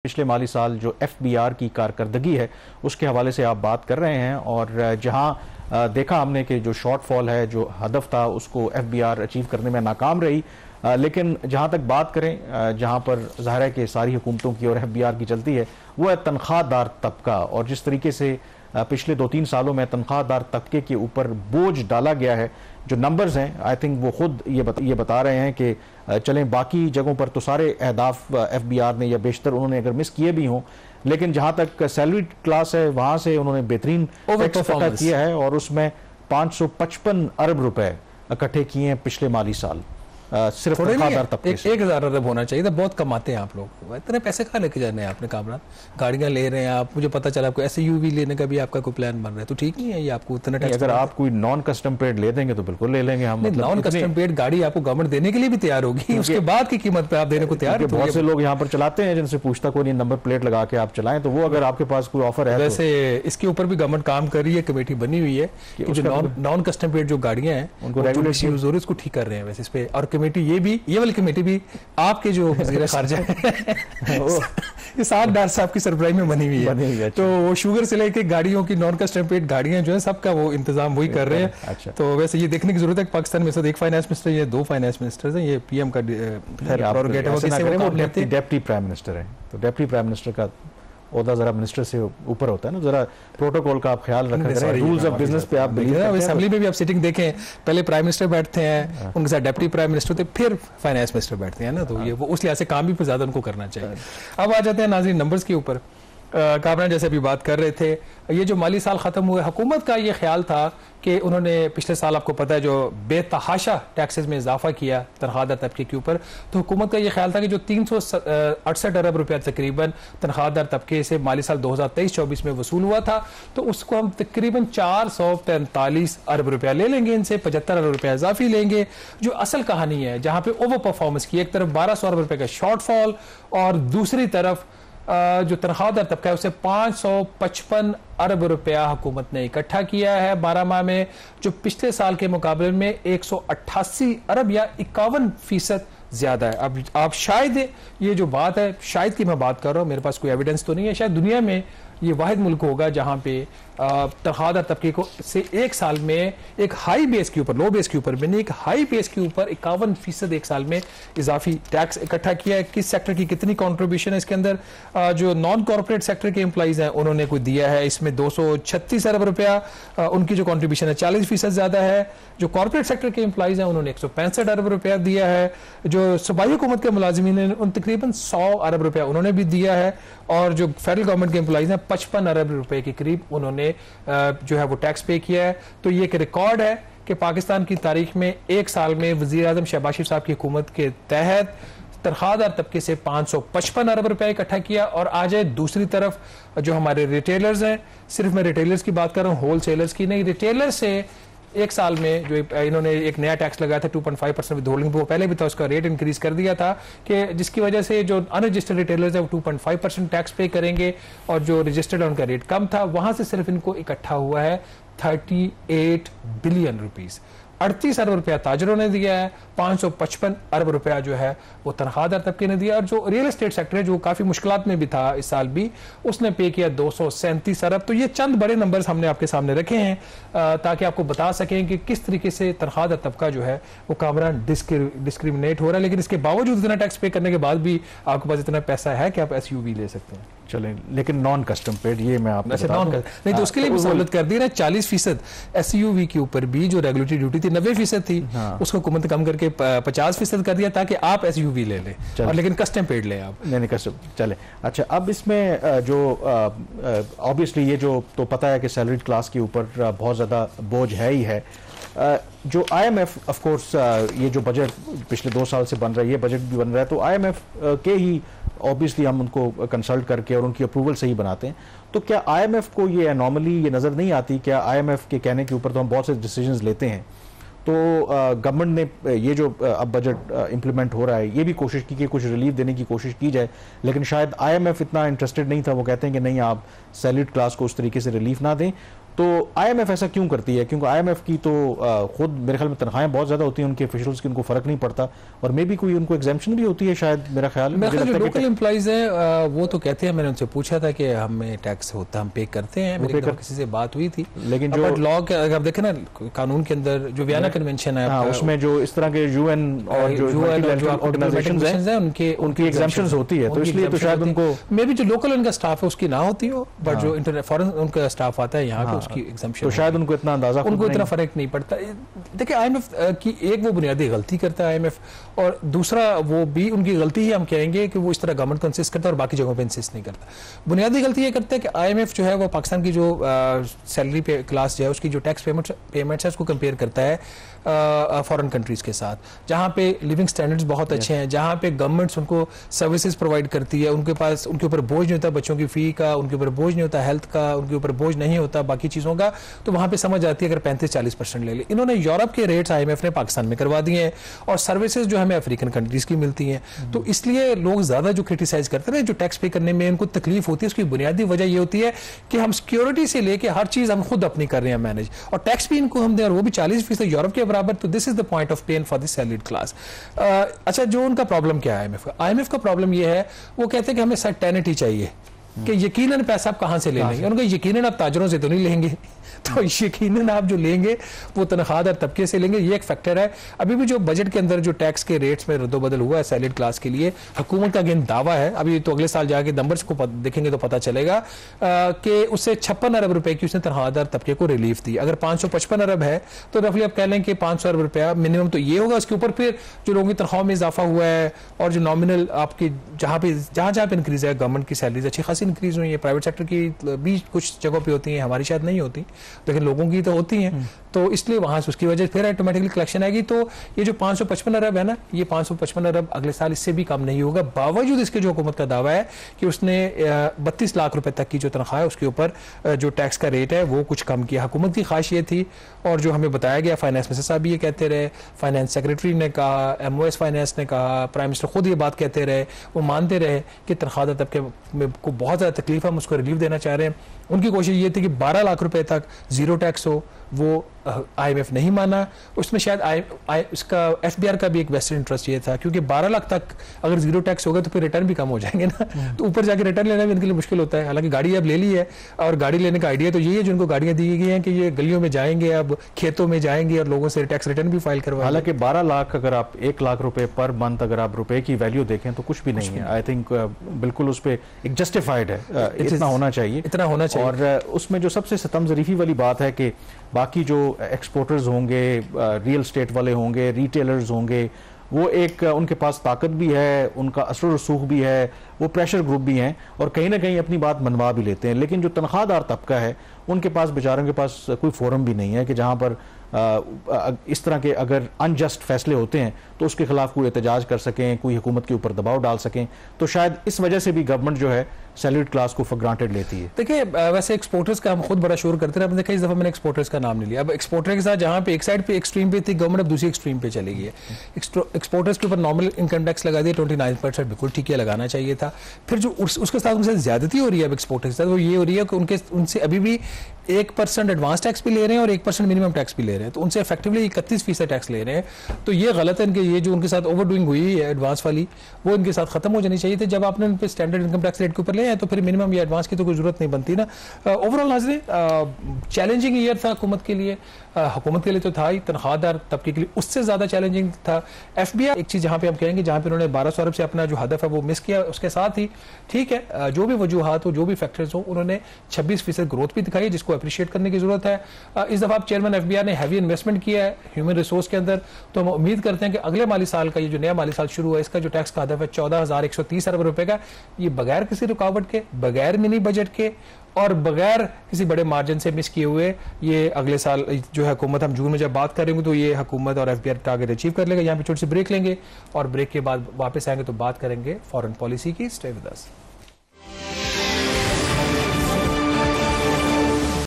पिछले माली साल जो एफबीआर की कारकर्दगी है उसके हवाले से आप बात कर रहे हैं और जहां देखा हमने कि जो शॉर्टफॉल है, जो हदफ था, उसको एफबीआर अचीव करने में नाकाम रही। लेकिन जहां तक बात करें, जहां पर ज़ाहिर है कि सारी हुकूमतों की और एफबीआर की चलती है, वो है तनख्वाहदार तबका। और जिस तरीके से पिछले 2-3 सालों में तनख्वाहदार तबके के ऊपर बोझ डाला गया है, जो नंबर्स हैं आई थिंक वो खुद ये बता रहे हैं कि चलें बाकी जगहों पर तो सारे अहदाफ एफबीआर ने या बेशतर उन्होंने अगर मिस किए भी हों, लेकिन जहां तक सैलरी क्लास है वहां से उन्होंने बेहतरीन किया है और उसमें 555 अरब रुपए इकट्ठे किए हैं पिछले माली साल। सिर्फ तनख्वाहदार तबके से 1000 अरब होना चाहिए था। बहुत कमाते हैं आप लोग, इतने पैसे कहाँ लेके जाने हैं आपने कामरान? गाड़ियां ले रहे हैं आप, मुझे पता चला आपको एसयूवी लेने का भी आपका कोई प्लान बन रहा है, तो ठीक नहीं है ये आपको इतना टैक्स। अगर आप कोई नॉन कस्टम पेड ले देंगे तो बिल्कुल ले लेंगे हम। नॉन कस्टम पेड गाड़ी आपको गवर्नमेंट देने के लिए भी तैयार होगी, उसके बाद की कीमत पे आप देने को तैयार। बहुत से लोग यहाँ पर चलाते हैं जिनसे पूछता कोई नहीं, नंबर प्लेट लगा के आप चलाएं, तो वो अगर आपके पास कोई ऑफर है। वैसे इसके ऊपर भी गवर्नमेंट काम कर रही है, कमेटी बनी हुई है कि जो नॉन कस्टम पेड जो गाड़ियां हैं उनको रेगुलेशन यूज हो रही है, उसको ठीक कर रहे हैं वैसे इस पे। और कमेटी ये वाली कमेटी भी आपके जो वज़ीर खारजा ये साथ डार साहब की सरबराही में बनी हुई है। तो वो शुगर से लेके गाड़ियों की नॉन कस्टम पेड गाड़ियां जो है सबका वो इंतजाम वही कर रहे हैं। अच्छा। तो वैसे ये देखने की जरूरत है पाकिस्तान में एक फाइनेंस मिनिस्टर या 2 फाइनेंस मिनिस्टर्स हैं, ये पीएम का डेप्टी प्राइम मिनिस्टर है, तो डेप्टी प्राइम मिनिस्टर का ओहदा जरा मिनिस्टर से ऊपर होता है ना, जरा प्रोटोकॉल का आप ख्याल रखा करें, रूल्स ऑफ बिजनेस पे आप बिलीव करते हैं। असेंबली में भी आप सिटिंग देखें, पहले प्राइम मिनिस्टर बैठते हैं, उनके साथ डेप्टी प्राइम मिनिस्टर होते, फिर फाइनेंस मिनिस्टर बैठते हैं ना, तो ये वो उस लिहाज से काम भी ज्यादा उनको करना चाहिए। अब आ जाते हैं नाज़रीन नंबर्स के ऊपर। कामरान जैसे अभी बात कर रहे थे, ये जो माली साल खत्म हुए, हुकूमत का ये ख्याल था कि उन्होंने पिछले साल आपको पता है जो बेतहाशा टैक्सेस में इजाफा किया तनख्वाहदार तबके के ऊपर, तो हुकूमत का ये ख्याल था कि जो 368 अरब रुपया तकरीबन तनख्वाहदार तबके से माली साल 2023-24 में वसूल हुआ था, तो उसको हम तकरीबन 443 अरब रुपया ले लेंगे, इनसे 75 अरब रुपया इजाफी लेंगे। जो असल कहानी है जहां पे ओवर परफॉर्मेंस की, एक तरफ 1200 अरब रुपए का शॉर्टफॉल और दूसरी तरफ जो तनख्वाहदार तबका है उसे 555 अरब रुपया हुकूमत ने इकट्ठा किया है 12 माह में, जो पिछले साल के मुकाबले में 188 अरब या 51% ज्यादा है। अब आप शायद ये जो बात है, शायद की मैं बात कर रहा हूं, मेरे पास कोई एविडेंस तो नहीं है, शायद दुनिया में ये वाहिद मुल्क होगा जहां पे तनख्वाहदार तबके को से एक साल में एक हाई बेस के ऊपर, लो बेस के ऊपर भी नहीं, एक हाई बेस के ऊपर 51% एक साल में इजाफी टैक्स इकट्ठा किया है। किस सेक्टर की कितनी कंट्रीब्यूशन है इसके अंदर? जो नॉन कॉर्पोरेट सेक्टर के एम्प्लॉइज हैं उन्होंने कोई दिया है इसमें 236 अरब रुपया, उनकी जो कॉन्ट्रीब्यूशन है 40% ज्यादा है। जो कॉर्पोरेट सेक्टर के एम्प्लॉइज हैं उन्होंने 165 अरब रुपया दिया है। जो सूबाई हुकूमत के मुलाजिमीन हैं उन तकरीबन 100 अरब रुपया उन्होंने भी दिया है। और जो फेडरल गवर्नमेंट के एम्प्लॉइज हैं 55 अरब रुपए के करीब उन्होंने जो है वो टैक्स पे किया है। तो ये एक रिकॉर्ड है कि पाकिस्तान की तारीख में एक साल में वजीर आजम शहबाज शरीफ साहब की हुकूमत के तहत तनख्वाहदार तबके से 555 अरब रुपया इकट्ठा किया। और आ जाए दूसरी तरफ जो हमारे रिटेलर्स हैं, सिर्फ मैं रिटेलर्स की बात कर रहा हूँ, होलसेलर्स की नहीं, रिटेलर्स से एक साल में जो इन्होंने एक नया टैक्स लगाया था 2.5% विद होल्डिंग, वो पहले भी था, उसका रेट इंक्रीज कर दिया था कि जिसकी वजह से जो अनरजिस्टर्ड रिटेलर्स है वो 2.5% टैक्स पे करेंगे और जो रजिस्टर्ड है उनका रेट कम था, वहां से सिर्फ इनको इकट्ठा हुआ है 38 बिलियन रुपीस। 38 अरब रुपया ताजरों ने दिया है, 555 अरब रुपया जो है वो तनख्वाहदार तबके ने दिया। और जो रियल एस्टेट सेक्टर है जो काफी मुश्किलात में भी था इस साल भी, उसने पे किया 237 अरब। तो ये चंद बड़े नंबर्स हमने आपके सामने रखे हैं ताकि आपको बता सकें कि किस तरीके से तनख्वाहदार तबका जो है वो कामरान डिस्क्रिमिनेट हो रहा है। लेकिन इसके बावजूद इतना टैक्स पे करने के बाद भी आपके पास इतना पैसा है कि आप एसयूवी ले सकते हैं। चलें, लेकिन नॉन कस्टम पेड ये मैं आपको नहीं, तो उसके लिए भी सहूलत कर दी ना, 40% एसयूवी के ऊपर भी जो रेगुलेटरी ड्यूटी थी 90% थी, उसको हुकूमत कम करके 50% कर दिया ताकि आप एसयूवी ले लें, और लेकिन कस्टम पेड लें आप। नहीं कस्टम चले। अच्छा, अब इसमें जो ऑब्वियसली ये जो तो पता है कि सैलरी क्लास के ऊपर बहुत ज़्यादा बोझ है ही है। जो IMF ऑफ कोर्स ये जो बजट पिछले 2 साल से बन रहा है, ये बजट भी बन रहा है, तो IMF के ही ऑब्वियसली हम उनको कंसल्ट करके और उनकी अप्रूवल से ही बनाते हैं। तो क्या IMF को ये एनॉमली ये नज़र नहीं आती? क्या IMF के कहने के ऊपर तो हम बहुत से डिसीजंस लेते हैं, तो गवर्नमेंट ने ये जो अब बजट इम्प्लीमेंट हो रहा है, ये भी कोशिश की कि कुछ रिलीफ देने की कोशिश की जाए, लेकिन शायद IMF इतना इंटरेस्टेड नहीं था। वो कहते हैं कि नहीं, आप सैलरीड क्लास को उस तरीके से रिलीफ ना दें। तो IMF ऐसा क्यों करती है? क्योंकि IMF की तो खुद मेरे ख्याल में तनख्वाहें बहुत ज्यादा होती हैं उनके ऑफिशियल्स की, उनको फर्क नहीं पड़ता, और मे बी कोई उनको एग्जाम्पशन भी होती है शायद, मेरा ख्याल है। जो लोकल एम्प्लॉइज है वो तो कहते हैं, मैंने उनसे पूछा था कि हमें टैक्स होता, हम पे करते हैं, मेरे किसी से बात हुई थी, लेकिन जो लॉ के अगर आप देखें ना कानून के अंदर जो वियना कन्वेंशन है उसमें जो इस तरह के UN और जो ऑर्गेनाइजेशंस हैं उनकी एग्जाम्पशंस होती है, तो इसलिए तो शायद उनको मे बी जो लोकल उनका स्टाफ है उसकी ना होती हो, बट जो इंटरनेट फॉरेन उनका स्टाफ आता है यहाँ पे उसकी एग्जाम्पशन, तो शायद उनको इतना अंदाजा, उनको इतना फर्क नहीं पड़ता। देखिए IMF की एक वो बुनियादी गलती करता है IMF, और दूसरा वो भी उनकी गलती ही हम कहेंगे कि वो इस तरह गवर्नमेंट को इंसिस्ट करता है और बाकी जगहों पे इंसिस्ट नहीं करता। बुनियादी गलती ये करता है कि IMF जो है वो पाकिस्तान की जो सैलरी पे क्लास जो है उसकी जो टैक्स पेमेंट्स है उसको कंपेयर करता है फॉरेन कंट्रीज के साथ, जहाँ पे लिविंग स्टैंडर्ड्स बहुत अच्छे हैं, जहाँ पे गवर्नमेंट्स उनको सर्विसेज प्रोवाइड करती है, उनके पास उनके ऊपर बोझ नहीं होता बच्चों की फी का, उनके ऊपर बोझ नहीं होता हेल्थ का, उनके ऊपर बोझ नहीं होता बाकी चीज़ों का, तो वहाँ पे समझ आती है अगर 35-40% ले ले। इन्होंने यूरोप के रेट्स IMF ने पाकिस्तान में करवा दिए हैं, और सर्विसेज जो हमें अफ्रीकन कंट्रीज की मिलती हैं, तो इसलिए लोग ज़्यादा जो क्रिटिसाइज करते हैं जो टैक्स पे करने में उनको तकलीफ होती है, उसकी बुनियादी वजह ये होती है कि हम सिक्योरिटी से लेके हर चीज़ हम खुद अपनी कर रहे हैं मैनेज, और टैक्स भी इनको हम दें, और वो भी 40% यूरोप के बराबर। तो this is the point of pain for the salaried class. अच्छा, जो उनका प्रॉब्लम क्या है IMF का प्रॉब्लम ये है, वो कहते हैं कि हमें सर्टेनिटी चाहिए कि यकीनन पैसा आप कहां से ले लेंगे, उनका यकीनन आप ताजरों से तो नहीं लेंगे, तो यकीनन आप जो लेंगे वो तनख्वाहदार तबके से लेंगे, ये एक फैक्टर है। अभी भी जो बजट के अंदर जो टैक्स के रेट्स में रद्दोबदल हुआ है सैलरीड क्लास के लिए, हुकूमत का अगेन दावा है, अभी तो अगले साल जाके नंबर्स को देखेंगे तो पता चलेगा कि उससे 56 अरब रुपए की उसने तनख्वाहदार तबके को रिलीफ दी। अगर 555 अरब है तो रफली आप कह लें कि 500 अरब रुपया मिनिमम तो ये होगा, उसके ऊपर फिर जो लोगों की तनख्वाह में इजाफा हुआ है, और जो नॉमिनल आपकी जहाँ पे इंक्रीज है, गवर्नमेंट की सैलरीज अच्छी खासी इंक्रीज हुई है, प्राइवेट सेक्टर की भी कुछ जगहों पे होती है, हमारी शायद नहीं होती, लेकिन लोगों की तो होती हैं, तो इसलिए वहां से उसकी वजह से फिर ऑटोमेटिकली कलेक्शन आएगी। तो ये जो 555 अरब है ना, ये 555 अरब अगले साल इससे भी कम नहीं होगा, बावजूद इसके जो हुकूमत का दावा है कि उसने 32 लाख रुपए तक की जो तनख्वाह है उसके ऊपर जो टैक्स का रेट है वो कुछ कम किया। हुकूमत की ख्वाहिश ये थी, और जो हमें बताया गया, फाइनेंस मिनिस्टर साहब भी ये कहते रहे, फाइनेंस सेक्रेटरी ने कहा, MOS फाइनेंस ने कहा, प्राइम मिनिस्टर खुद ये बात कहते रहे, वो मानते रहे कि तनख्वाहदार तबके को बहुत ज़्यादा तकलीफ है, हम उसको रिलीफ देना चाह रहे हैं। उनकी कोशिश ये थी कि 12 लाख रुपए तक जीरो टैक्स हो, वो IMF नहीं माना। उसमें शायद इसका FBR का भी एक वेस्टेड इंटरेस्ट ये था, क्योंकि 12 लाख तक अगर जीरो टैक्स होगा तो फिर रिटर्न भी कम हो जाएंगे ना, तो ऊपर जाके रिटर्न लेना भी इनके लिए मुश्किल होता है। हालांकि गाड़ी अब ले ली है, और गाड़ी लेने का आइडिया तो यही है, जिनको गाड़ियां दी गई हैं कि ये गलियों में जाएंगे, अब खेतों में जाएंगे और लोगों से टैक्स रिटर्न भी फाइल करवाएंगे। हालांकि 12 लाख अगर आप 1 लाख रुपए पर मंथ अगर आप रुपए की वैल्यू देखें तो कुछ भी नहीं है। आई थिंक बिल्कुल उस पर एक जस्टिफाइड है, इतना होना चाहिए। और उसमें जो सबसे सितम ज़रीफी वाली बात है कि बाकी जो एक्सपोर्टर्स होंगे, रियल स्टेट वाले होंगे, रिटेलर्स होंगे, वो एक उनके पास ताकत भी है, उनका असर रसूख भी है, वो प्रेशर ग्रुप भी हैं, और कहीं ना कहीं अपनी बात मनवा भी लेते हैं। लेकिन जो तनख्वाहदार तबका है उनके पास, बेचारों के पास कोई फोरम भी नहीं है कि जहां पर इस तरह के अगर अनजस्ट फैसले होते हैं तो उसके खिलाफ कोई एहतजाज कर सकें, कोई हुकूमत के ऊपर दबाव डाल सकें। तो शायद इस वजह से भी गवर्नमेंट जो है सैलरीड क्लास को फॉर ग्रांटेड लेती है। देखिए, वैसे एक्सपोर्टर्स का हम खुद बड़ा शोर करते रहे, देखिए इस दफा मैंने एक्सपोर्टर्स का नाम नहीं लिया। अब एक्सपोर्टर के साथ जहां पे एक साइड पे एक्सट्रीम पे थी गवर्नमेंट, अब दूसरी एक्सट्रीम पे चली गई है। एक्सपोर्टर्स के ऊपर नॉर्मल इनकम टैक्स लगा दिया 29%, बिल्कुल ठीक है, लगाना चाहिए था। फिर जो उसके साथ उनसे ज्यादती हो रही है अब एक्सपोर्टर के साथ, वो ये हो रही है कि उनसे अभी भी 1% एडवांस टैक्स भी ले रहे हैं और 1% मिनिमम टैक्स भी ले रहे हैं, तो उनसे इफेक्टिवली 31% टैक्स ले रहे हैं। तो ये गलत है इनके, ये जो उनके साथ ओवर डूइंग हुई है एडवांस वाली, वो इनके साथ खत्म हो जानी चाहिए थी। जब आपने उन पे स्टैंडर्ड इनकम टैक्स रेट के ऊपर ले आए तो फिर मिनिमम या एडवांस की तो कोई जरूरत नहीं बनती ना। ओवरऑल नाज़रीन, चैलेंजिंग ईयर था हुकूमत के लिए, हुकूमत के लिए तो था ही, तनख्वाहदार तबके के लिए उससे ज्यादा चैलेंजिंग था। FBR एक चीज जहां पे हम कहेंगे, जहां पे उन्होंने 1200 अरब से अपना जो हदफ है वो मिस किया, उसके साथ ही ठीक है, जो भी वजूहात हो, जो भी फैक्टर्स हो, उन्होंने 26% ग्रोथ भी दिखाई है, जिसको अप्रिशिएट करने की जरूरत है। इस दफा चेयरमैन FBR ने हैवी इन्वेस्टमेंट किया है ह्यूमन रिसोर्स के अंदर, तो हम उम्मीद करते हैं कि अगले माली साल का, ये जो नया माली साल शुरू हुआ है, इसका जो टैक्स का हदफ है 14,130 अरब रुपए का, ये बगैर किसी रुकावट के, बगैर मिनी बजट के और बगैर किसी बड़े मार्जिन से मिस किए हुए, ये अगले साल जो है हुकूमत, हम जून में जब बात करेंगे तो ये हुकूमत और FBR टारगेट अचीव कर लेगा। यहाँ पे छोटी सी ब्रेक लेंगे और ब्रेक के बाद वापस आएंगे तो बात करेंगे फॉरेन पॉलिसी की। Stay with us.